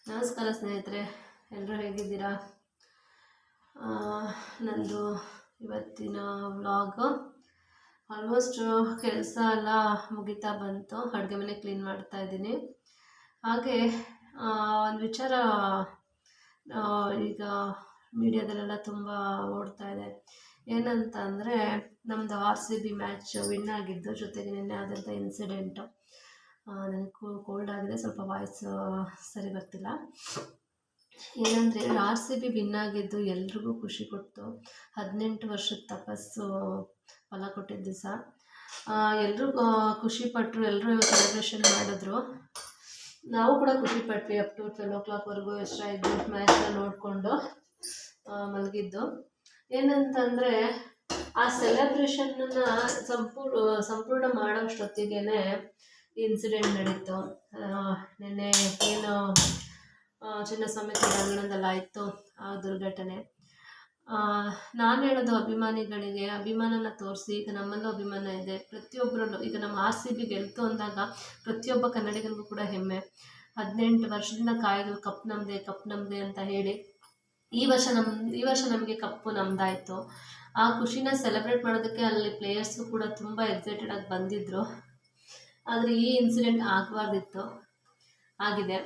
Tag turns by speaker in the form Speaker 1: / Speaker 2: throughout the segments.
Speaker 1: ನಮಸ್ಕಾರ ಸ್ನೇಹಿತರೆ, ಎಲ್ಲರೂ ಹೇಗಿದ್ದೀರಾ? ನಂದು ಇವತ್ತಿನ ವ್ಲಾಗು ಆಲ್ಮೋಸ್ಟ್ ಕೆಲಸ ಎಲ್ಲ ಮುಗಿತಾ ಬಂತು. ಅಡುಗೆ ಮನೆ ಕ್ಲೀನ್ ಮಾಡ್ತಾ ಇದ್ದೀನಿ. ಹಾಗೆ ಒಂದು ವಿಚಾರ ಈಗ ಮೀಡಿಯಾದಲ್ಲೆಲ್ಲ ತುಂಬ ಓಡ್ತಾ ಇದೆ. ಏನಂತ ಅಂದರೆ, ನಮ್ಮದು RCB ಮ್ಯಾಚ್ ವಿನ್ ಆಗಿದ್ದು, ಜೊತೆಗೆ ನಿನ್ನೆ ಆದಂಥ ಇನ್ಸಿಡೆಂಟು. ನನಗೆ ಕೋಲ್ಡ್ ಆಗಿದೆ, ಸ್ವಲ್ಪ ವಾಯ್ಸ್ ಸರಿ ಬರ್ತಿಲ್ಲ. ಏನಂದರೆ, RCB ವಿನ್ ಆಗಿದ್ದು ಎಲ್ರಿಗೂ ಖುಷಿ ಕೊಟ್ಟು 18 ವರ್ಷದ ತಪಸ್ಸು ಫಲ ಕೊಟ್ಟಿದ್ದ ದಿವಸ ಎಲ್ಲರೂ ಖುಷಿಪಟ್ಟರು. ಎಲ್ಲರೂ ಸೆಲೆಬ್ರೇಷನ್ ಮಾಡಿದ್ರು. ನಾವು ಕೂಡ ಖುಷಿಪಟ್ವಿ. ಅಪ್ ಟು 12 o'clockವರೆಗೂ ಎಷ್ಟಾಯಿತು ಮ್ಯಾಚ್ನ ನೋಡಿಕೊಂಡು ಮಲಗಿದ್ದು. ಏನಂತಂದರೆ, ಆ ಸೆಲೆಬ್ರೇಷನ್ನ ಸಂಪೂರ್ಣ ಮಾಡೋಷ್ಟೊತ್ತಿಗೆ ಇನ್ಸಿಡೆಂಟ್ ನಡೀತು. ನಿನ್ನೆ ಏನು ಚಿನ್ನಸ್ವಾಮಿ ಕ್ರೀಡಾಂಗಣದಲ್ಲಾಯಿತು ಆ ದುರ್ಘಟನೆ. ನಾನು ಹೇಳೋದು, ಅಭಿಮಾನಿಗಳಿಗೆ ಅಭಿಮಾನನ ತೋರಿಸಿ. ಈಗ ನಮ್ಮಲ್ಲೂ ಅಭಿಮಾನ ಇದೆ, ಪ್ರತಿಯೊಬ್ಬರಲ್ಲೂ. ಈಗ ನಮ್ಮ RCB ಗೆಲ್ತು ಅಂದಾಗ ಪ್ರತಿಯೊಬ್ಬ ಕನ್ನಡಿಗರಿಗೂ ಕೂಡ ಹೆಮ್ಮೆ. 18 ವರ್ಷದಿಂದ ಕಾಯ್ದು ಕಪ್ ನಮ್ಮದೇ ಅಂತ ಹೇಳಿ ಈ ವರ್ಷ ನಮಗೆ ಕಪ್ಪು ನಮ್ಮದಾಯಿತು. ಆ ಖುಷಿನ ಸೆಲೆಬ್ರೇಟ್ ಮಾಡೋದಕ್ಕೆ ಅಲ್ಲಿ ಪ್ಲೇಯರ್ಸು ಕೂಡ ತುಂಬ ಎಕ್ಸೈಟೆಡಾಗಿ ಬಂದಿದ್ದರು. ಆದರೆ ಈ ಇನ್ಸಿಡೆಂಟ್ ಆಗಬಾರ್ದಿತ್ತು, ಆಗಿದೆ.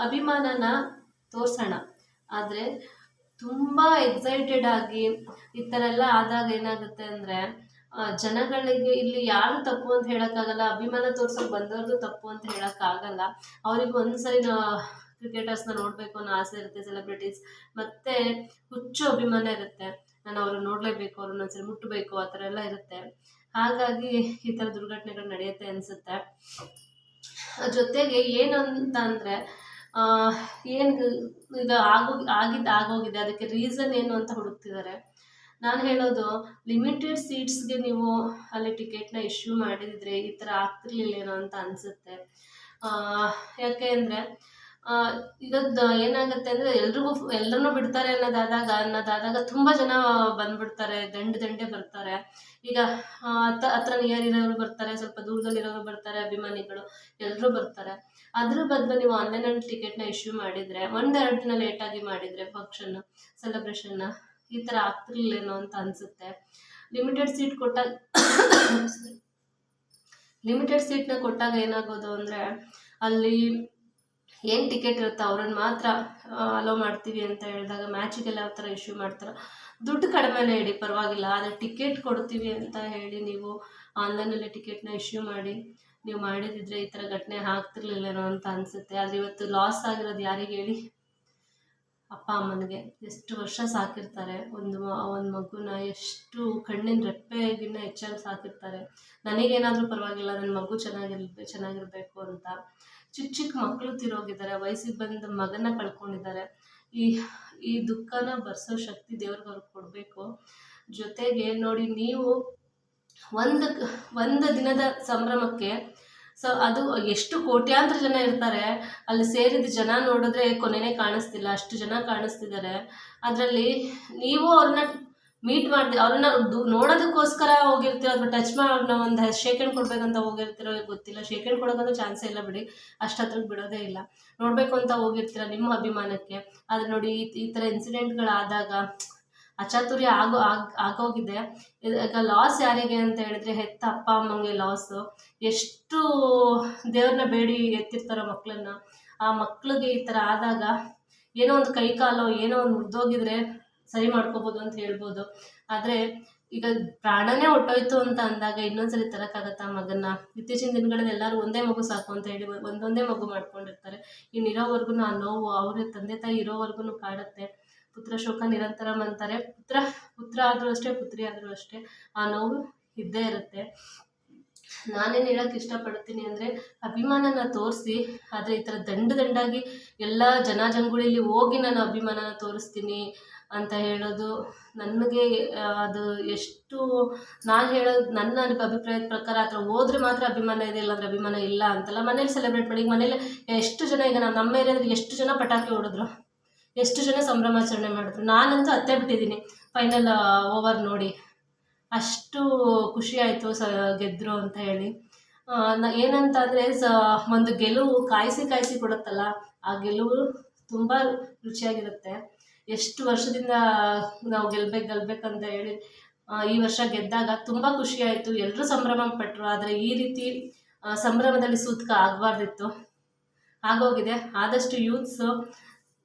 Speaker 1: ಅಭಿಮಾನನ ತೋರಿಸೋಣ, ಆದರೆ ತುಂಬ ಎಕ್ಸೈಟೆಡ್ ಆಗಿ ಈ ಥರ ಎಲ್ಲ ಆದಾಗ ಏನಾಗುತ್ತೆ ಅಂದರೆ, ಜನಗಳಿಗೆ ಇಲ್ಲಿ ಯಾರು ತಪ್ಪು ಅಂತ ಹೇಳೋಕ್ಕಾಗಲ್ಲ. ಅಭಿಮಾನ ತೋರ್ಸೋಕೆ ಬಂದವ್ರದ್ದು ತಪ್ಪು ಅಂತ ಹೇಳೋಕ್ಕಾಗಲ್ಲ. ಅವ್ರಿಗೆ ಒಂದ್ಸರಿ ಕ್ರಿಕೆಟರ್ಸ್ನ ನೋಡಬೇಕು ಅನ್ನೋ ಆಸೆ ಇರುತ್ತೆ, ಸೆಲೆಬ್ರಿಟೀಸ್. ಮತ್ತು ಹುಚ್ಚು ಅಭಿಮಾನ ಇರುತ್ತೆ, ನಾನು ಅವ್ರನ್ನ ನೋಡಲೇಬೇಕು, ಅವ್ರನ್ನ ಒಂದ್ಸರಿ ಮುಟ್ಟಬೇಕು, ಆ ಥರ ಎಲ್ಲ ಇರುತ್ತೆ. ಹಾಗಾಗಿ ಈ ಥರ ದುರ್ಘಟನೆಗಳು ನಡೆಯುತ್ತೆ ಅನಿಸುತ್ತೆ. ಜೊತೆಗೆ ಏನಂತ ಅಂದರೆ, ಏನು ಈಗ ಆಗೋಗಿದೆ, ಅದಕ್ಕೆ ರೀಸನ್ ಏನು ಅಂತ ಹುಡುಕ್ತಿದ್ದಾರೆ. ನಾನು ಹೇಳೋದು, ಲಿಮಿಟೆಡ್ ಸೀಟ್ಸ್ಗೆ ನೀವು ಅಲ್ಲಿ ಟಿಕೆಟ್ನ ಇಶ್ಯೂ ಮಾಡಿದರೆ ಈ ಥರ ಆಗ್ತಿರ್ಲಿಲ್ಲೇನೋ ಅಂತ ಅನಿಸುತ್ತೆ. ಯಾಕೆ ಅಂದರೆ, ಈಗ ಏನಾಗುತ್ತೆ ಅಂದರೆ, ಎಲ್ಲರನ್ನೂ ಬಿಡ್ತಾರೆ ಅನ್ನೋದಾದಾಗ ತುಂಬ ಜನ ಬಂದ್ಬಿಡ್ತಾರೆ, ದಂಡೆ ಬರ್ತಾರೆ. ಈಗ ಹತ್ರ ನಿಯರ್ ಇರೋರು ಬರ್ತಾರೆ, ಸ್ವಲ್ಪ ದೂರದಲ್ಲಿರೋರು ಬರ್ತಾರೆ, ಅಭಿಮಾನಿಗಳು ಎಲ್ಲರೂ ಬರ್ತಾರೆ. ಅದ್ರ ಬದಲು ನೀವು ಆನ್ಲೈನಲ್ಲಿ ಟಿಕೆಟ್ನ ಇಶ್ಯೂ ಮಾಡಿದರೆ, 1-2 ದಿನ ಲೇಟಾಗಿ ಮಾಡಿದರೆ ಫಂಕ್ಷನ್ನ ಸೆಲೆಬ್ರೇಷನ್ನ ಈ ಥರ ಆಗ್ತಿರ್ಲಿಲ್ಲೇನೋ ಅಂತ ಅನಿಸುತ್ತೆ. ಲಿಮಿಟೆಡ್ ಸೀಟ್ನ ಕೊಟ್ಟಾಗ ಏನಾಗೋದು ಅಂದರೆ, ಅಲ್ಲಿ ಏನು ಟಿಕೆಟ್ ಇರುತ್ತೋ ಅವ್ರನ್ನ ಮಾತ್ರ ಅಲೋ ಮಾಡ್ತೀವಿ ಅಂತ ಹೇಳಿದಾಗ ಮ್ಯಾಚಿಗೆಲ್ಲ ಯಾವ ಥರ ಇಶ್ಯೂ ಮಾಡ್ತಾರೋ, ದುಡ್ಡು ಕಡಿಮೆನೇ ಇಡಿ ಪರವಾಗಿಲ್ಲ, ಆದರೆ ಟಿಕೆಟ್ ಕೊಡ್ತೀವಿ ಅಂತ ಹೇಳಿ ನೀವು ಆನ್ಲೈನಲ್ಲಿ ಟಿಕೆಟ್ನ ಇಶ್ಯೂ ಮಾಡಿ ನೀವು ಮಾಡಿದಿದ್ರೆ ಈ ಥರ ಘಟನೆ ಆಗ್ತಿರ್ಲಿಲ್ಲೇನೋ ಅಂತ ಅನಿಸುತ್ತೆ. ಆದರೆ ಇವತ್ತು ಲಾಸ್ ಆಗಿರೋದು ಯಾರಿಗೆ ಹೇಳಿ? ಅಪ್ಪ ಅಮ್ಮನಿಗೆ. ಎಷ್ಟು ವರ್ಷ ಸಾಕಿರ್ತಾರೆ ಒಂದು ಮಗುನ, ಎಷ್ಟು ಕಣ್ಣಿನ ರೆಪ್ಪೆಗಿನ್ನ ಹೆಚ್ಚಾಗಿ ಸಾಕಿರ್ತಾರೆ. ನನಗೇನಾದರೂ ಪರವಾಗಿಲ್ಲ, ನನ್ನ ಮಗು ಚೆನ್ನಾಗಿರಬೇಕು ಅಂತ. ಚಿಕ್ಕ ಮಕ್ಕಳು ತಿರೋಗಿದ್ದಾರೆ, ವಯಸ್ಸಿಗೆ ಬಂದ ಮಗನ ಕಳ್ಕೊಂಡಿದ್ದಾರೆ. ಈ ದುಃಖನ ಭರಿಸೋ ಶಕ್ತಿ ದೇವ್ರಿಗೆ ಅವ್ರಿಗೆ ಕೊಡಬೇಕು. ಜೊತೆಗೆ ನೋಡಿ, ನೀವು ಒಂದು ದಿನದ ಸಂಭ್ರಮಕ್ಕೆ ಅದು ಎಷ್ಟು ಕೋಟ್ಯಾಂತರ ಜನ ಇರ್ತಾರೆ, ಅಲ್ಲಿ ಸೇರಿದ ಜನ ನೋಡಿದ್ರೆ ಕೊನೆನೇ ಕಾಣಿಸ್ತಿಲ್ಲ, ಅಷ್ಟು ಜನ ಕಾಣಿಸ್ತಿದ್ದಾರೆ. ಅದರಲ್ಲಿ ನೀವು ಅವ್ರನ್ನ ಮೀಟ್ ಅವ್ರನ್ನ ನೋಡೋದಕ್ಕೋಸ್ಕರ ಹೋಗಿರ್ತೀರೋ, ಅಥವಾ ಟಚ್ ಅವ್ರನ್ನ ಒಂದು ಶೇಕ್ ಹ್ಯಾಂಡ್ ಕೊಡ್ಬೇಕಂತ ಹೋಗಿರ್ತೀರೋ ಗೊತ್ತಿಲ್ಲ. ಶೇಕ್ ಹ್ಯಾಂಡ್ ಕೊಡೋಕ್ಕಂತೂ ಚಾನ್ಸೇ ಇಲ್ಲ ಬಿಡಿ, ಅಷ್ಟತ್ರಕ್ಕೆ ಬಿಡೋದೇ ಇಲ್ಲ. ನೋಡಬೇಕು ಅಂತ ಹೋಗಿರ್ತೀರ ನಿಮ್ಮ ಅಭಿಮಾನಕ್ಕೆ. ಆದರೆ ನೋಡಿ, ಈ ಥರ ಇನ್ಸಿಡೆಂಟ್ಗಳಾದಾಗ ಅಚಾತುರ್ಯ ಆಗೋಗಿದೆ. ಈಗ ಲಾಸ್ ಯಾರಿಗೆ ಅಂತ ಹೇಳಿದ್ರೆ, ಹೆತ್ತ ಅಪ್ಪ ಅಮ್ಮಂಗೆ ಲಾಸು. ಎಷ್ಟು ದೇವ್ರನ್ನ ಬೇಡಿ ಎತ್ತಿರ್ತಾರೋ ಮಕ್ಕಳನ್ನ, ಆ ಮಕ್ಕಳಿಗೆ ಈ ಥರ ಆದಾಗ ಏನೋ ಒಂದು ಕೈ ಕಾಲೋ ಏನೋ ಒಂದು ಮುರಿದೋಗಿದ್ರೆ ಸರಿ ಮಾಡ್ಕೋಬೋದು ಅಂತ ಹೇಳ್ಬೋದು. ಆದರೆ ಈಗ ಪ್ರಾಣನೇ ಹೊಟ್ಟೋಯ್ತು ಅಂತ ಅಂದಾಗ ಇನ್ನೊಂದ್ಸರಿ ತರೋಕ್ಕಾಗತ್ತಾ ಮಗನ್ನ? ಇತ್ತೀಚಿನ ದಿನಗಳಲ್ಲಿ ಎಲ್ಲರೂ ಒಂದೇ ಮಗು ಸಾಕು ಅಂತ ಹೇಳಿ ಒಂದೊಂದೇ ಮಗು ಮಾಡ್ಕೊಂಡಿರ್ತಾರೆ. ಇನ್ನಿರೋವರೆಗೂ ಆ ನೋವು ಅವ್ರ ತಂದೆ ತಾಯಿ ಇರೋವರೆಗೂ ಕಾಡುತ್ತೆ. ಪುತ್ರ ಶೋಕ ನಿರಂತರಂ ಅಂತಾರೆ. ಪುತ್ರ ಆದರೂ ಅಷ್ಟೇ, ಪುತ್ರಿ ಆದರೂ ಅಷ್ಟೇ, ಆ ನೋವು ಇದ್ದೇ ಇರುತ್ತೆ. ನಾನೇನು ಹೇಳೋಕ್ಕೆ ಇಷ್ಟಪಡ್ತೀನಿ ಅಂದರೆ, ಅಭಿಮಾನನ ತೋರಿಸಿ, ಆದರೆ ಈ ಥರ ದಂಡಾಗಿ ಎಲ್ಲ ಜಂಗುಳಿಲಿ ಹೋಗಿ ನಾನು ಅಭಿಮಾನನ ತೋರಿಸ್ತೀನಿ ಅಂತ ಹೇಳೋದು ನನಗೆ ಅದು ಎಷ್ಟು, ನಾನು ಹೇಳೋದು ನನ್ನ ಅಭಿಪ್ರಾಯದ ಪ್ರಕಾರ, ಆ ಥರ ಹೋದ್ರೆ ಮಾತ್ರ ಅಭಿಮಾನ ಇದೆ, ಇಲ್ಲಾಂದರೆ ಅಭಿಮಾನ ಇಲ್ಲ ಅಂತಲ್ಲ. ಮನೇಲಿ ಸೆಲೆಬ್ರೇಟ್ ಮಾಡಿ. ಈಗ ಮನೇಲಿ ಎಷ್ಟು ಜನ, ಈಗ ನಮ್ಮ ಏರಿಯಾದಲ್ಲಿ ಎಷ್ಟು ಜನ ಪಟಾಕಿ ಹೊಡೆದ್ರು, ಎಷ್ಟು ಜನ ಸಂಭ್ರಮಾಚರಣೆ ಮಾಡಿದ್ರು. ನಾನಂತೂ ಅತ್ತೇ ಬಿಟ್ಟಿದ್ದೀನಿ ಫೈನಲ್ ಓವರ್ ನೋಡಿ. ಅಷ್ಟು ಖುಷಿ ಆಯಿತು ಗೆದ್ದರು ಅಂತ ಹೇಳಿ. ಏನಂತ ಅಂದರೆ ಒಂದು ಗೆಲುವು ಕಾಯಿಸಿ ಕಾಯಿಸಿ ಕೊಡುತ್ತಲ್ಲ, ಆ ಗೆಲುವು ತುಂಬ ರುಚಿಯಾಗಿರುತ್ತೆ. ಎಷ್ಟು ವರ್ಷದಿಂದ ನಾವು ಗೆಲ್ಬೇಕಂತ ಹೇಳಿ ಈ ವರ್ಷ ಗೆದ್ದಾಗ ತುಂಬ ಖುಷಿಯಾಯಿತು, ಎಲ್ಲರೂ ಸಂಭ್ರಮ ಪಟ್ಟರು. ಆದರೆ ಈ ರೀತಿ ಸಂಭ್ರಮದಲ್ಲಿ ಸೂತಕ ಆಗಬಾರ್ದಿತ್ತು, ಆಗೋಗಿದೆ. ಆದಷ್ಟು ಯೂತ್ಸು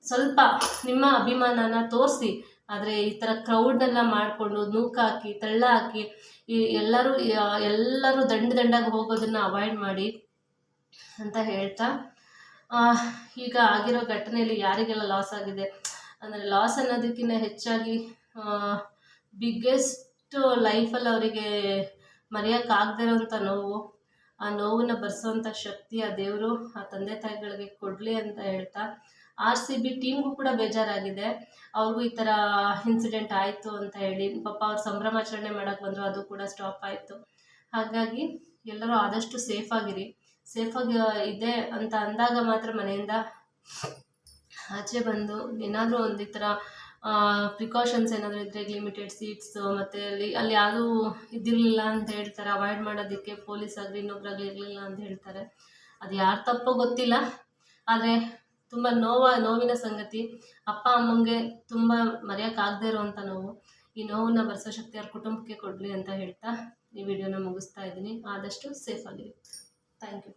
Speaker 1: ಸ್ವಲ್ಪ ನಿಮ್ಮ ಅಭಿಮಾನನ ತೋರಿಸಿ, ಆದರೆ ಈ ಥರ ಕ್ರೌಡ್ನೆಲ್ಲ ಮಾಡಿಕೊಂಡು ನೂಕಾಕಿ ತಳ್ಳ ಹಾಕಿ ಎಲ್ಲರೂ ದಂಡಾಗಿ ಹೋಗೋದನ್ನು ಅವಾಯ್ಡ್ ಮಾಡಿ ಅಂತ ಹೇಳ್ತಾ, ಈಗ ಆಗಿರೋ ಘಟನೆಯಲ್ಲಿ ಯಾರಿಗೆಲ್ಲ ಲಾಸ್ ಆಗಿದೆ ಅಂದರೆ, ಲಾಸ್ ಅನ್ನೋದಕ್ಕಿಂತ ಹೆಚ್ಚಾಗಿ ಬಿಗ್ಗೆಸ್ಟ್ ಲೈಫಲ್ಲಿ ಅವರಿಗೆ ಮರೆಯೋಕ್ಕಾಗದೇ ಇರೋಂಥ ನೋವು, ಆ ನೋವನ್ನು ಭರಿಸೋವಂಥ ಶಕ್ತಿ ಆ ದೇವರು ಆ ತಂದೆ ತಾಯಿಗಳಿಗೆ ಕೊಡಲಿ ಅಂತ ಹೇಳ್ತಾ, RCB ಟೀಮ್ಗೂ ಕೂಡ ಬೇಜಾರಾಗಿದೆ. ಅವ್ರಿಗೂ ಈ ಥರ ಇನ್ಸಿಡೆಂಟ್ ಆಯಿತು ಅಂತ ಹೇಳಿ ಪಾಪ ಅವ್ರು ಸಂಭ್ರಮಾಚರಣೆ ಮಾಡೋಕ್ಕೆ ಬಂದರು, ಅದು ಕೂಡ ಸ್ಟಾಪ್ ಆಯಿತು. ಹಾಗಾಗಿ ಎಲ್ಲರೂ ಆದಷ್ಟು ಸೇಫಾಗಿರಿ. ಸೇಫಾಗಿ ಇದೆ ಅಂತ ಅಂದಾಗ ಮಾತ್ರ ಮನೆಯಿಂದ ಆಚೆ ಬಂದು ಏನಾದರೂ ಒಂದು ಈ ಥರ ಪ್ರಿಕಾಷನ್ಸ್ ಏನಾದರೂ ಇದ್ದರೆ, ಲಿಮಿಟೆಡ್ ಸೀಟ್ಸು, ಮತ್ತು ಅಲ್ಲಿ ಯಾವುದೂ ಇದಿರಲಿಲ್ಲ ಅಂತ ಹೇಳ್ತಾರೆ, ಅವಾಯ್ಡ್ ಮಾಡೋದಕ್ಕೆ ಪೊಲೀಸ್ ಆಗಲಿ ಇನ್ನೊಬ್ಬರಾಗಲಿ ಇರಲಿಲ್ಲ ಅಂತ ಹೇಳ್ತಾರೆ. ಅದು ಯಾರು ತಪ್ಪೋ ಗೊತ್ತಿಲ್ಲ, ಆದರೆ ತುಂಬ ನೋವಿನ ಸಂಗತಿ. ಅಪ್ಪ ಅಮ್ಮಂಗೆ ತುಂಬ ಮರೆಯೋಕ್ಕಾಗದೇ ಇರೋವಂಥ ನೋವು. ಈ ನೋವನ್ನು ಭರಿಸೋ ಶಕ್ತಿ ಅವ್ರ ಕುಟುಂಬಕ್ಕೆ ಕೊಡಲಿ ಅಂತ ಹೇಳ್ತಾ ಈ ವಿಡಿಯೋನ ಮುಗಿಸ್ತಾ ಇದ್ದೀನಿ. ಆದಷ್ಟು ಸೇಫಾಗಿರಿ. Thank you.